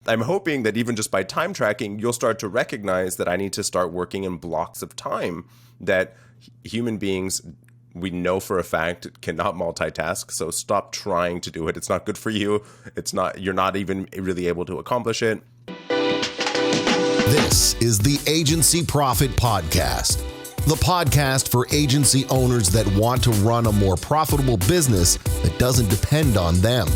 I'm hoping that even just by time tracking, you'll start to recognize that I need to start working in blocks of time, that human beings, we know for a fact, cannot multitask. So stop trying to do it. It's not good for you. You're not even really able to accomplish it. This is the Agency Profit Podcast, the podcast for agency owners that want to run a more profitable business that doesn't depend on them.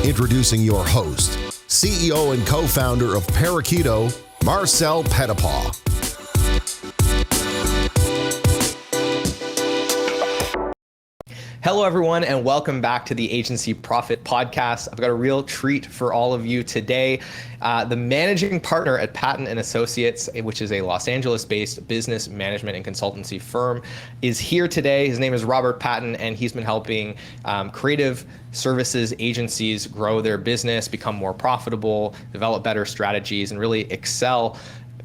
Introducing your host, CEO and co-founder of Parakeeto, Marcel Petipaw. Hello, everyone, and welcome back to the Agency Profit Podcast. I've got a real treat for all of you today. The managing partner at Patin and Associates, which is a Los Angeles-based business management and consultancy firm, is here today. His name is Robert Patin, and he's been helping creative services agencies grow their business, become more profitable, develop better strategies, and really excel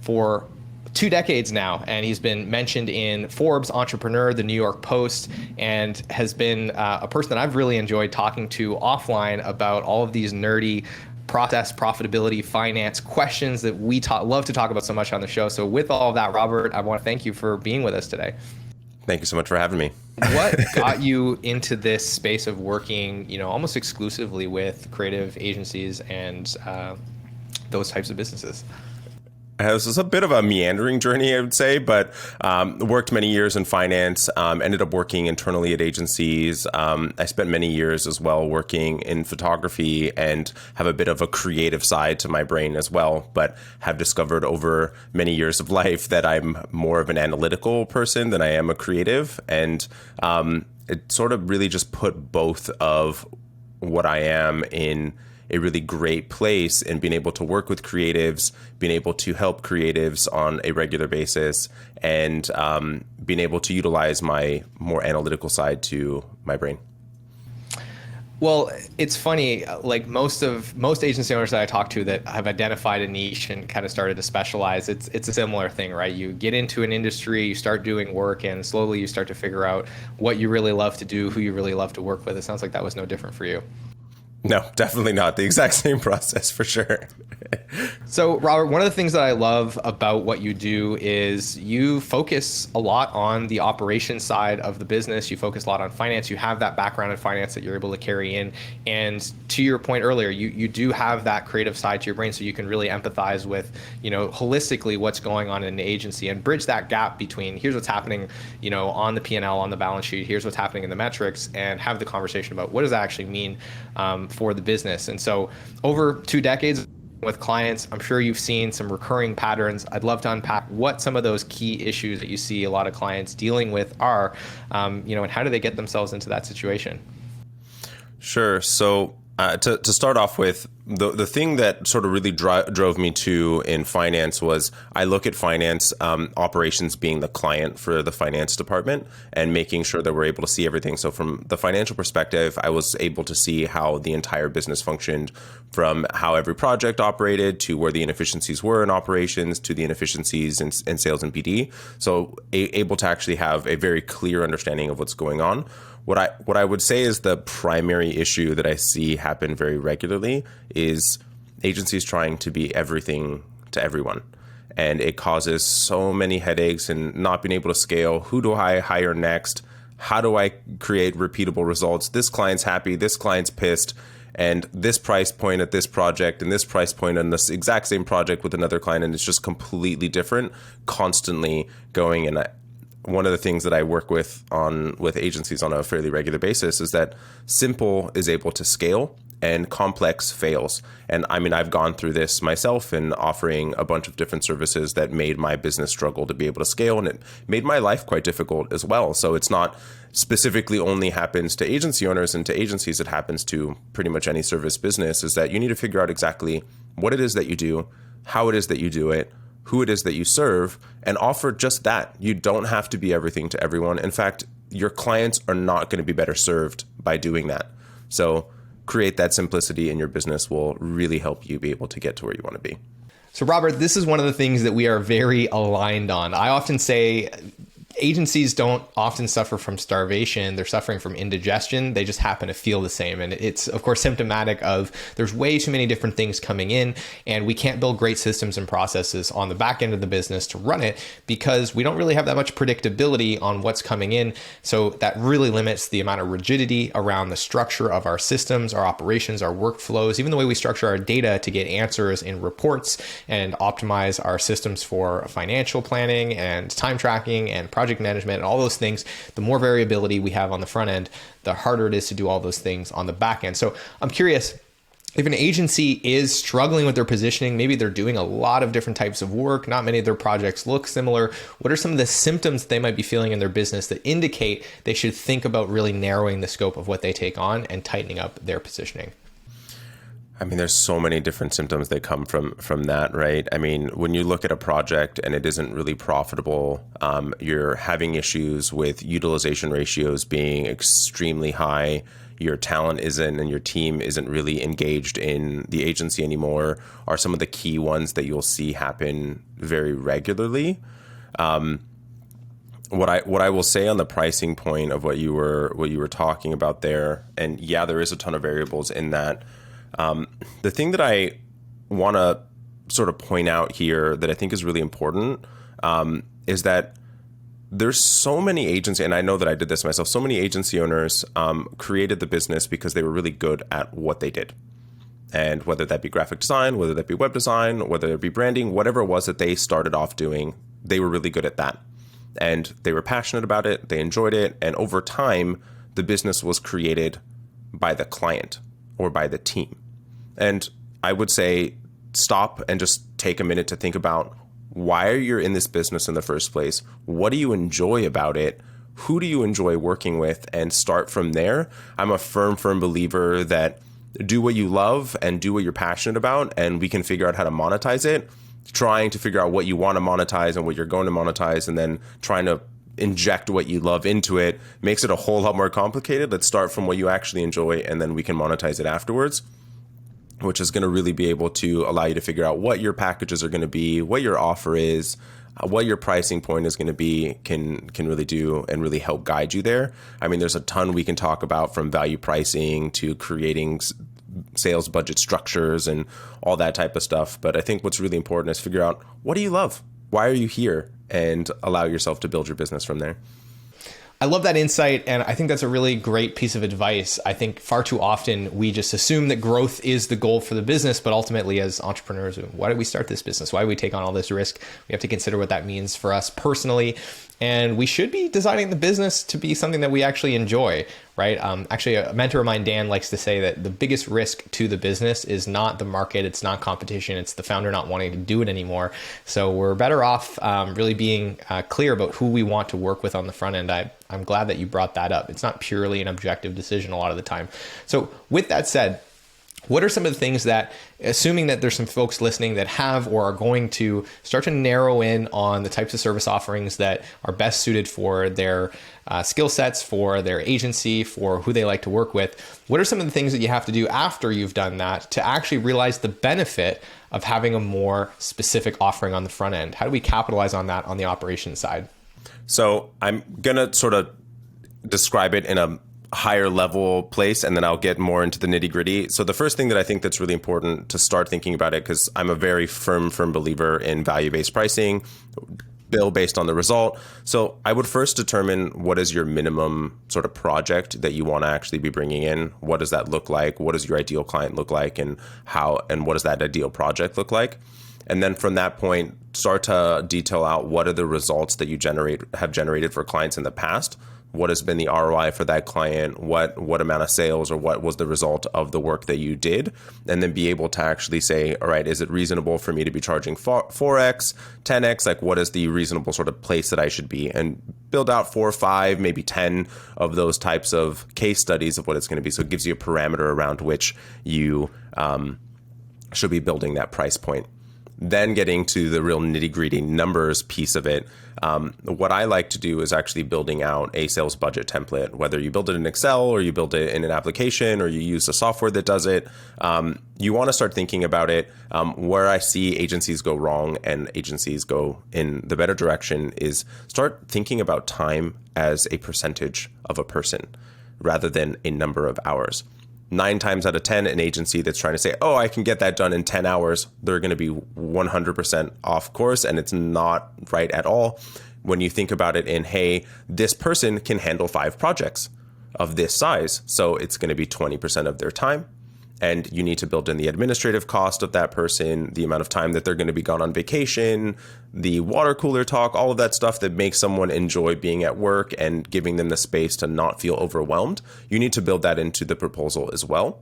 for 2 decades now. And he's been mentioned in Forbes Entrepreneur, the New York Post, and has been a person that I've really enjoyed talking to offline about all of these nerdy process, profitability, finance questions that we love to talk about so much on the show. So with all of that, Robert, I want to thank you for being with us today. Thank you so much for having me. What got you into this space of working, almost exclusively with creative agencies and those types of businesses? This is a bit of a meandering journey, I would say, but worked many years in finance, ended up working internally at agencies. I spent many years as well working in photography and have a bit of a creative side to my brain as well, but have discovered over many years of life that I'm more of an analytical person than I am a creative. And it sort of really just put both of what I am in a really great place in being able to work with creatives, being able to help creatives on a regular basis, and being able to utilize my more analytical side to my brain. Well, it's funny, like most agency owners that I talk to that have identified a niche and kind of started to specialize, it's a similar thing, right? You get into an industry, you start doing work, and slowly you start to figure out what you really love to do, who you really love to work with. It sounds like that was no different for you. No, definitely not. The exact same process for sure. So, Robert, one of the things that I love about what you do is you focus a lot on the operations side of the business. You focus a lot on finance. You have that background in finance that you're able to carry in. And to your point earlier, you do have that creative side to your brain, so you can really empathize with, holistically what's going on in the agency and bridge that gap between here's what's happening, on the P&L, on the balance sheet, here's what's happening in the metrics, and have the conversation about what does that actually mean for the business. And so over 2 decades with clients, I'm sure you've seen some recurring patterns. I'd love to unpack what some of those key issues that you see a lot of clients dealing with are, and how do they get themselves into that situation? Sure. So to start off with, the thing that sort of really drove me to in finance was I look at finance operations being the client for the finance department and making sure that we're able to see everything. So from the financial perspective, I was able to see how the entire business functioned, from how every project operated to where the inefficiencies were in operations to the inefficiencies in sales and BD. So able to actually have a very clear understanding of what's going on. What I would say is the primary issue that I see happen very regularly is agencies trying to be everything to everyone. And it causes so many headaches and not being able to scale. Who do I hire next? How do I create repeatable results? This client's happy, this client's pissed, and this price point at this project and this price point on this exact same project with another client, and it's just completely different, constantly going. And one of the things that I work with agencies on a fairly regular basis is that simple is able to scale and complex fails. And I mean, I've gone through this myself in offering a bunch of different services that made my business struggle to be able to scale, and it made my life quite difficult as well. So it's not specifically only happens to agency owners and to agencies, it happens to pretty much any service business, is that you need to figure out exactly what it is that you do, how it is that you do it, who it is that you serve, and offer just that. You don't have to be everything to everyone. In fact, your clients are not going to be better served by doing that. So create that simplicity in your business will really help you be able to get to where you want to be. So Robert, this is one of the things that we are very aligned on. I often say agencies don't often suffer from starvation. They're suffering from indigestion. They just happen to feel the same. And it's, of course, symptomatic of there's way too many different things coming in, and we can't build great systems and processes on the back end of the business to run it because we don't really have that much predictability on what's coming in. So that really limits the amount of rigidity around the structure of our systems, our operations, our workflows, even the way we structure our data to get answers in reports and optimize our systems for financial planning and time tracking and project management and all those things. The more variability we have on the front end, the harder it is to do all those things on the back end. So I'm curious, if an agency is struggling with their positioning, maybe they're doing a lot of different types of work, not many of their projects look similar, what are some of the symptoms they might be feeling in their business that indicate they should think about really narrowing the scope of what they take on and tightening up their positioning? I mean, there's so many different symptoms that come from that, right? I mean, when you look at a project and it isn't really profitable, you're having issues with utilization ratios being extremely high. Your talent isn't, and your team isn't really engaged in the agency anymore, are some of the key ones that you'll see happen very regularly. What I will say on the pricing point of what you were talking about there, and yeah, there is a ton of variables in that. The thing that I want to sort of point out here that I think is really important is that there's so many agency, and I know that I did this myself, so many agency owners created the business because they were really good at what they did. And whether that be graphic design, whether that be web design, whether it be branding, whatever it was that they started off doing, they were really good at that. And they were passionate about it, they enjoyed it, and over time, the business was created by the client or by the team. And I would say stop and just take a minute to think about why are you in this business in the first place? What do you enjoy about it? Who do you enjoy working with? And start from there. I'm a firm believer that do what you love and do what you're passionate about, and we can figure out how to monetize it. Trying to figure out what you want to monetize and what you're going to monetize, and then trying to inject what you love into it makes it a whole lot more complicated. Let's start from what you actually enjoy, and then we can monetize it afterwards, which is going to really be able to allow you to figure out what your packages are going to be, what your offer is, what your pricing point is going to be, can really do and really help guide you there. I mean, there's a ton we can talk about, from value pricing to creating sales budget structures and all that type of stuff. But I think what's really important is figure out, what do you love? Why are you here? And allow yourself to build your business from there. I love that insight, and I think that's a really great piece of advice. I think far too often we just assume that growth is the goal for the business, but ultimately as entrepreneurs, why did we start this business? Why do we take on all this risk? We have to consider what that means for us personally, and we should be designing the business to be something that we actually enjoy, right? Actually, a mentor of mine, Dan, likes to say that the biggest risk to the business is not the market, it's not competition, it's the founder not wanting to do it anymore. So we're better off really being clear about who we want to work with on the front end. I'm glad that you brought that up. It's not purely an objective decision a lot of the time. So with that said, what are some of the things that, assuming that there's some folks listening that have or are going to start to narrow in on the types of service offerings that are best suited for their skill sets, for their agency, for who they like to work with, what are some of the things that you have to do after you've done that to actually realize the benefit of having a more specific offering on the front end? How do we capitalize on that on the operations side? So I'm going to sort of describe it in a higher level place, and then I'll get more into the nitty gritty. So the first thing that I think that's really important to start thinking about it, because I'm a very firm believer in value-based pricing, bill based on the result. So I would first determine what is your minimum sort of project that you want to actually be bringing in. What does that look like? What does your ideal client look like? And what does that ideal project look like? And then from that point, start to detail out what are the results that you have generated for clients in the past. What has been the ROI for that client? What amount of sales, or what was the result of the work that you did? And then be able to actually say, all right, is it reasonable for me to be charging 4x, 10x? Like, what is the reasonable sort of place that I should be? And build out 4 or 5, maybe 10 of those types of case studies of what it's going to be. So it gives you a parameter around which you should be building that price point. Then getting to the real nitty-gritty numbers piece of it, what I like to do is actually building out a sales budget template, whether you build it in Excel or you build it in an application or you use a software that does it. You want to start thinking about it. Where I see agencies go wrong and agencies go in the better direction is start thinking about time as a percentage of a person rather than a number of hours. 9 times out of 10, an agency that's trying to say, oh, I can get that done in 10 hours, they're going to be 100% off course, and it's not right at all. When you think about it in, hey, this person can handle 5 projects of this size, so it's going to be 20% of their time. And you need to build in the administrative cost of that person, the amount of time that they're going to be gone on vacation, the water cooler talk, all of that stuff that makes someone enjoy being at work and giving them the space to not feel overwhelmed. You need to build that into the proposal as well.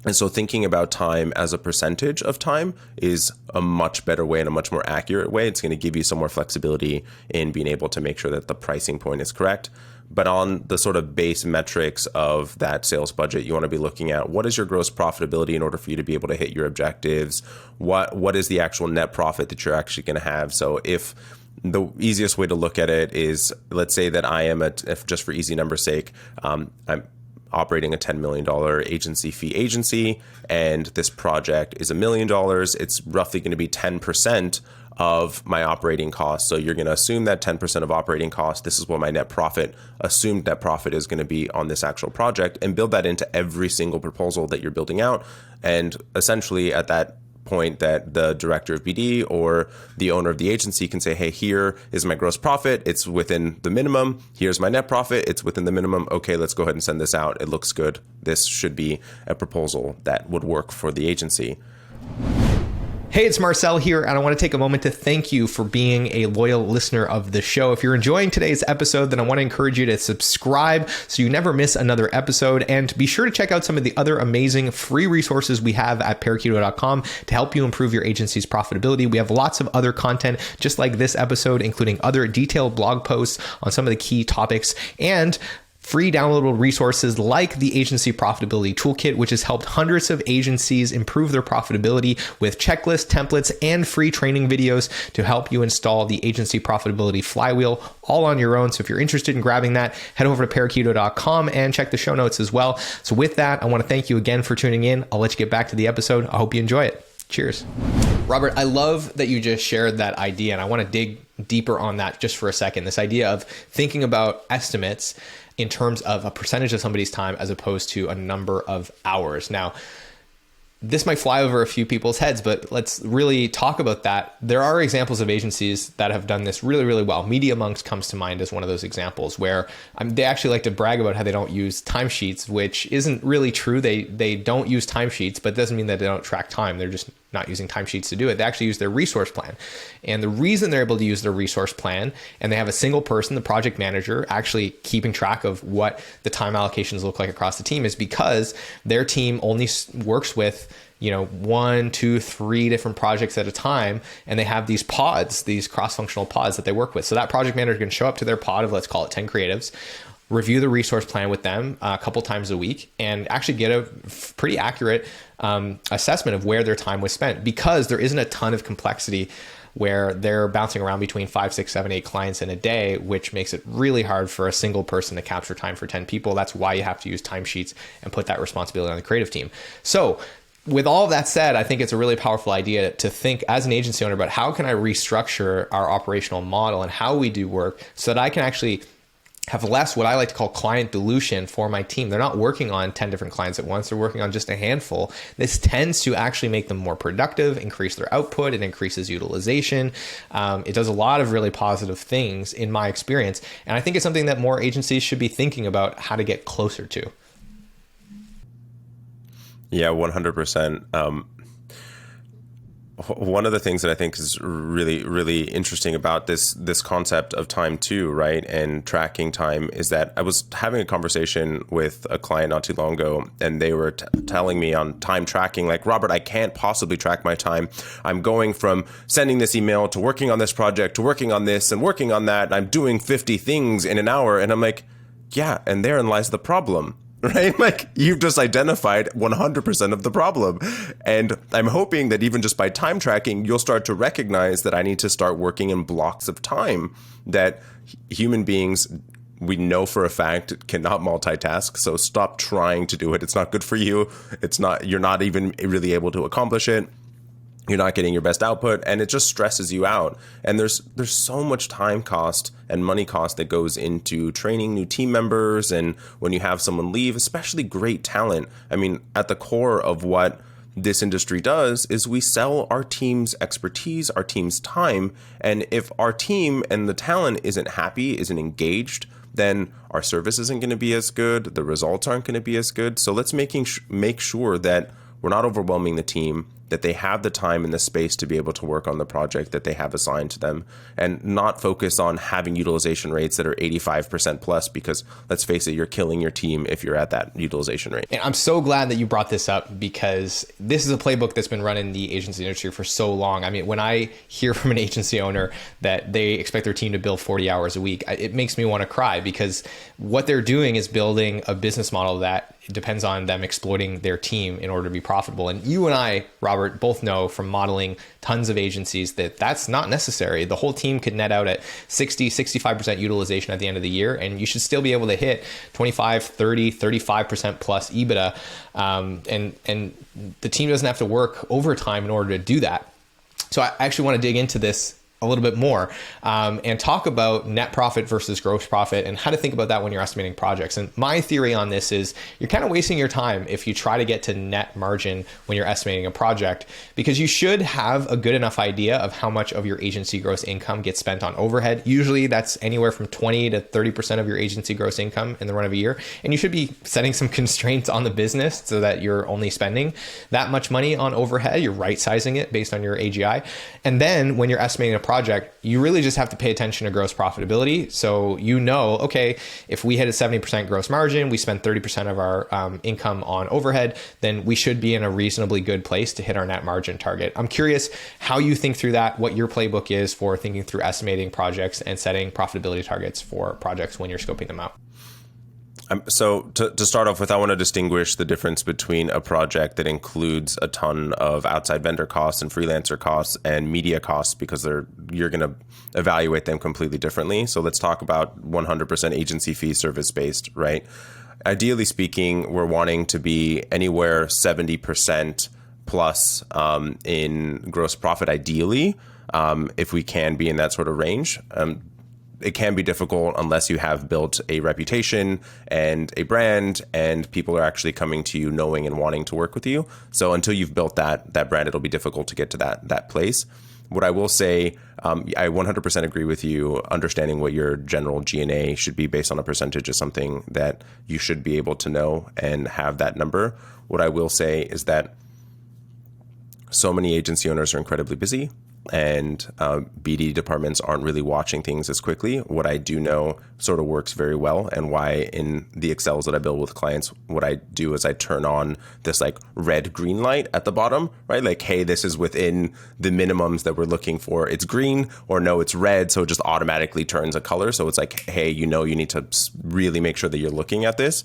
And so thinking about time as a percentage of time is a much better way and a much more accurate way. It's going to give you some more flexibility in being able to make sure that the pricing point is correct. But on the sort of base metrics of that sales budget, you want to be looking at what is your gross profitability in order for you to be able to hit your objectives? What is the actual net profit that you're actually going to have? So if the easiest way to look at it is, let's say that I am if just for easy number's sake, I'm operating a $10 million agency fee agency, and this project is $1 million. It's roughly going to be 10% of my operating costs. So you're going to assume that 10% of operating costs, this is what my assumed net profit is going to be on this actual project, and build that into every single proposal that you're building out. And essentially at that point that the director of BD or the owner of the agency can say, hey, here is my gross profit. It's within the minimum. Here's my net profit. It's within the minimum. Okay, let's go ahead and send this out. It looks good. This should be a proposal that would work for the agency. Hey, it's Marcel here, and I want to take a moment to thank you for being a loyal listener of the show. If you're enjoying today's episode, then I want to encourage you to subscribe so you never miss another episode, and be sure to check out some of the other amazing free resources we have at Parakeeto.com to help you improve your agency's profitability. We have lots of other content just like this episode, including other detailed blog posts on some of the key topics, and free downloadable resources like the Agency Profitability Toolkit, which has helped hundreds of agencies improve their profitability with checklists, templates, and free training videos to help you install the Agency Profitability Flywheel all on your own. So if you're interested in grabbing that, head over to Parakeeto.com and check the show notes as well. So with that, I want to thank you again for tuning in. I'll let you get back to the episode. I hope you enjoy it. Cheers. Robert, I love that you just shared that idea, and I want to dig deeper on that just for a second. This idea of thinking about estimates in terms of a percentage of somebody's time as opposed to a number of hours. Now, this might fly over a few people's heads, but let's really talk about that. There are examples of agencies that have done this really, really well. Media Monks comes to mind as one of those examples where they actually like to brag about how they don't use timesheets, which isn't really true. They don't use timesheets, but it doesn't mean that they don't track time. They're just not using timesheets to do it. They actually use their resource plan. And the reason they're able to use their resource plan, and they have a single person, the project manager, actually keeping track of what the time allocations look like across the team, is because their team only works with 1, 2, 3 different projects at a time. And they have these pods, these cross-functional pods that they work with. So that project manager can show up to their pod of, let's call it 10 creatives, review the resource plan with them a couple times a week, and actually get a pretty accurate assessment of where their time was spent, because there isn't a ton of complexity where they're bouncing around between 5, 6, 7, 8 clients in a day, which makes it really hard for a single person to capture time for 10 people. That's why you have to use timesheets and put that responsibility on the creative team. So with all of that said, I think it's a really powerful idea to think as an agency owner about how can I restructure our operational model and how we do work so that I can actually have less what I like to call client dilution for my team. They're not working on 10 different clients at once. They're working on just a handful. This tends to actually make them more productive, increase their output, it increases utilization. It does a lot of really positive things in my experience. And I think it's something that more agencies should be thinking about how to get closer to. Yeah, 100%. One of the things that I think is really, really interesting about this concept of time too, right, and tracking time, is that I was having a conversation with a client not too long ago, and they were telling me on time tracking, like, Robert, I can't possibly track my time. I'm going from sending this email to working on this project to working on this and working on that. And I'm doing 50 things in an hour. And I'm like, yeah, and therein lies the problem. right? Like you've just identified 100% of the problem. And I'm hoping that even just by time tracking, you'll start to recognize that I need to start working in blocks of time, that human beings, we know for a fact, cannot multitask. So stop trying to do it. It's not good for you. You're not even really able to accomplish it. You're not getting your best output, and it just stresses you out. And there's so much time cost and money cost that goes into training new team members. And when you have someone leave, especially great talent, I mean, at the core of what this industry does is we sell our team's expertise, our team's time. And if our team and the talent isn't happy, isn't engaged, then our service isn't going to be as good. The results aren't going to be as good. So let's make sure that we're not overwhelming the team, that they have the time and the space to be able to work on the project that they have assigned to them, and not focus on having utilization rates that are 85% plus, because let's face it, you're killing your team if you're at that utilization rate. And I'm so glad that you brought this up, because this is a playbook that's been run in the agency industry for so long. I mean, when I hear from an agency owner that they expect their team to bill 40 hours a week, it makes me want to cry, because what they're doing is building a business model that depends on them exploiting their team in order to be profitable. And you and I, Robert, both know from modeling tons of agencies that that's not necessary. The whole team could net out at 60, 65% utilization at the end of the year, and you should still be able to hit 25, 30, 35% plus EBITDA. And the team doesn't have to work overtime in order to do that. So I actually want to dig into this a little bit more and talk about net profit versus gross profit and how to think about that when you're estimating projects. And my theory on this is you're kind of wasting your time if you try to get to net margin when you're estimating a project, because you should have a good enough idea of how much of your agency gross income gets spent on overhead. Usually that's anywhere from 20 to 30% of your agency gross income in the run of a year. And you should be setting some constraints on the business so that you're only spending that much money on overhead. You're right sizing it based on your AGI. And then when you're estimating a project, you really just have to pay attention to gross profitability. So okay, if we hit a 70% gross margin, we spend 30% of our income on overhead, then we should be in a reasonably good place to hit our net margin target. I'm curious how you think through that, what your playbook is for thinking through estimating projects and setting profitability targets for projects when you're scoping them out. So to start off with, I want to distinguish the difference between a project that includes a ton of outside vendor costs and freelancer costs and media costs, because you're going to evaluate them completely differently. So let's talk about 100% agency fee service based, right? Ideally speaking, we're wanting to be anywhere 70% plus in gross profit, ideally, if we can be in that sort of range. It can be difficult unless you have built a reputation and a brand and people are actually coming to you knowing and wanting to work with you. So until you've built that brand, it'll be difficult to get to that place. What I will say, I 100% agree with you. Understanding what your general G&A should be based on a percentage is something that you should be able to know and have that number. What I will say is that so many agency owners are incredibly busy, and BD departments aren't really watching things as quickly. What I do know sort of works very well, and why in the Excels that I build with clients, what I do is I turn on this like red green light at the bottom, right? Like, hey, this is within the minimums that we're looking for. It's green, or no, it's red. So it just automatically turns a color. So it's like, hey, you need to really make sure that you're looking at this.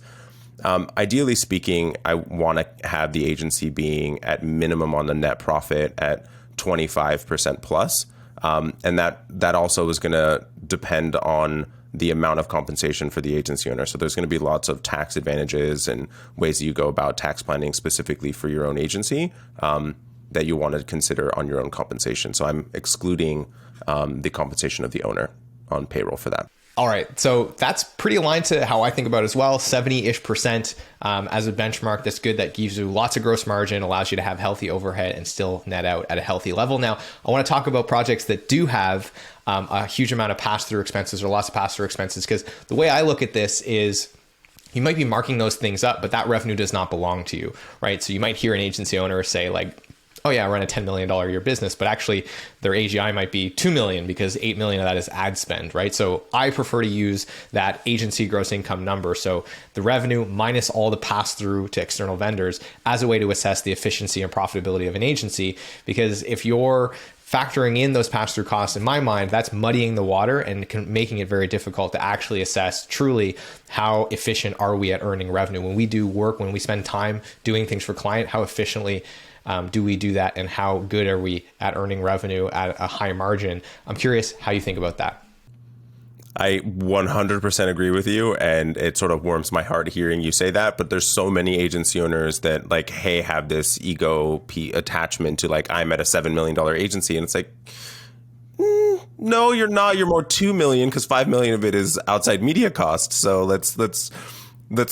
Ideally speaking, I want to have the agency being at minimum on the net profit at 25% plus. And that also is going to depend on the amount of compensation for the agency owner. So there's going to be lots of tax advantages and ways that you go about tax planning specifically for your own agency that you want to consider on your own compensation. So I'm excluding the compensation of the owner on payroll for that. All right. So that's pretty aligned to how I think about it as well. 70-ish% as a benchmark. That's good. That gives you lots of gross margin, allows you to have healthy overhead and still net out at a healthy level. Now, I want to talk about projects that do have a huge amount of pass-through expenses or lots of pass-through expenses, because the way I look at this is you might be marking those things up, but that revenue does not belong to you, right? So you might hear an agency owner say like, oh yeah, I run a $10 million a year business, but actually their AGI might be 2 million because 8 million of that is ad spend, right? So I prefer to use that agency gross income number. So the revenue minus all the pass through to external vendors as a way to assess the efficiency and profitability of an agency. Because if you're factoring in those pass-through costs, in my mind, that's muddying the water and making it very difficult to actually assess truly how efficient are we at earning revenue. When we do work, when we spend time doing things for client, how efficiently do we do that, and how good are we at earning revenue at a high margin? I'm curious how you think about that. I 100% agree with you, and it sort of warms my heart hearing you say that. But there's so many agency owners that like, hey, have this ego attachment to like, I'm at a $7 million agency, and it's like, no, you're not. You're more 2 million, because 5 million of it is outside media costs. So let's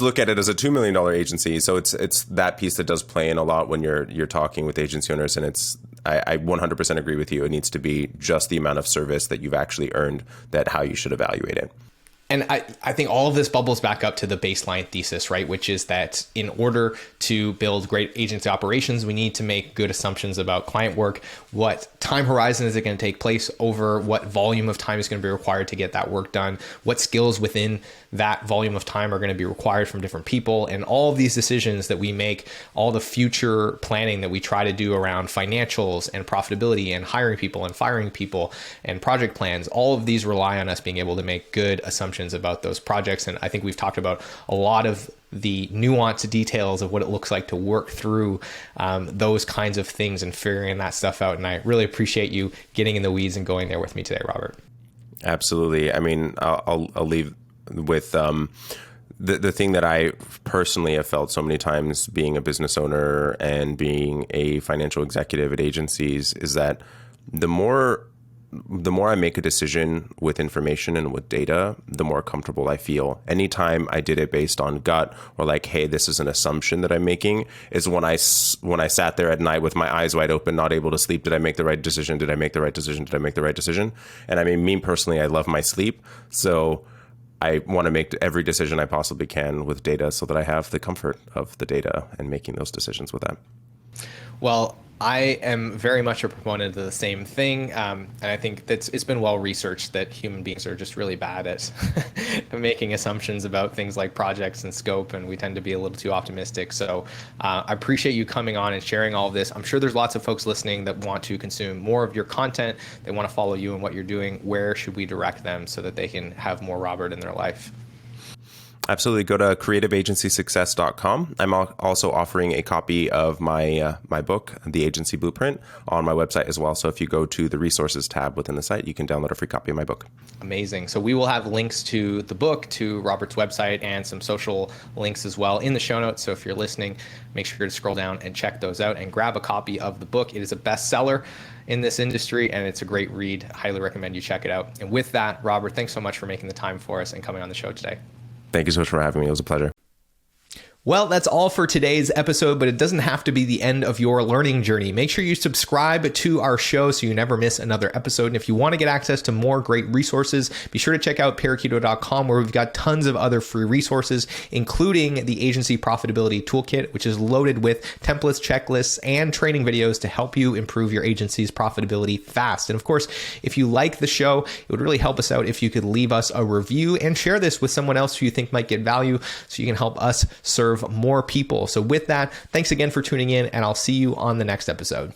look at it as a $2 million agency. So it's that piece that does play in a lot when you're talking with agency owners, and I 100% agree with you. It needs to be just the amount of service that you've actually earned, that how you should evaluate it. And I think all of this bubbles back up to the baseline thesis, right? Which is that in order to build great agency operations, we need to make good assumptions about client work. What time horizon is it going to take place over? What volume of time is going to be required to get that work done? What skills within that volume of time are going to be required from different people? And all of these decisions that we make, all the future planning that we try to do around financials and profitability and hiring people and firing people and project plans, all of these rely on us being able to make good assumptions about those projects. And I think we've talked about a lot of the nuanced details of what it looks like to work through those kinds of things and figuring that stuff out. And I really appreciate you getting in the weeds and going there with me today, Robert. Absolutely. I mean, I'll leave with the thing that I personally have felt so many times being a business owner and being a financial executive at agencies is that the more I make a decision with information and with data, the more comfortable I feel. Anytime I did it based on gut or like, hey, this is an assumption that I'm making, is when I sat there at night with my eyes wide open, not able to sleep. Did I make the right decision? Did I make the right decision? Did I make the right decision? And I mean, me personally, I love my sleep. So I want to make every decision I possibly can with data so that I have the comfort of the data and making those decisions with that. Well, I am very much a proponent of the same thing. And I think that it's been well researched that human beings are just really bad at making assumptions about things like projects and scope. And we tend to be a little too optimistic. So I appreciate you coming on and sharing all of this. I'm sure there's lots of folks listening that want to consume more of your content. They want to follow you and what you're doing. Where should we direct them so that they can have more Robert in their life? Absolutely. Go to creativeagencysuccess.com. I'm also offering a copy of my book, The Agency Blueprint, on my website as well. So if you go to the resources tab within the site, you can download a free copy of my book. Amazing. So we will have links to the book, to Robert's website, and some social links as well in the show notes. So if you're listening, make sure to scroll down and check those out and grab a copy of the book. It is a bestseller in this industry, and it's a great read. Highly recommend you check it out. And with that, Robert, thanks so much for making the time for us and coming on the show today. Thank you so much for having me. It was a pleasure. Well, that's all for today's episode, but it doesn't have to be the end of your learning journey. Make sure you subscribe to our show so you never miss another episode. And if you want to get access to more great resources, be sure to check out Parakeeto.com, where we've got tons of other free resources, including the Agency Profitability Toolkit, which is loaded with templates, checklists, and training videos to help you improve your agency's profitability fast. And of course, if you like the show, it would really help us out if you could leave us a review and share this with someone else who you think might get value so you can help us serve more people. So with that, thanks again for tuning in, and I'll see you on the next episode.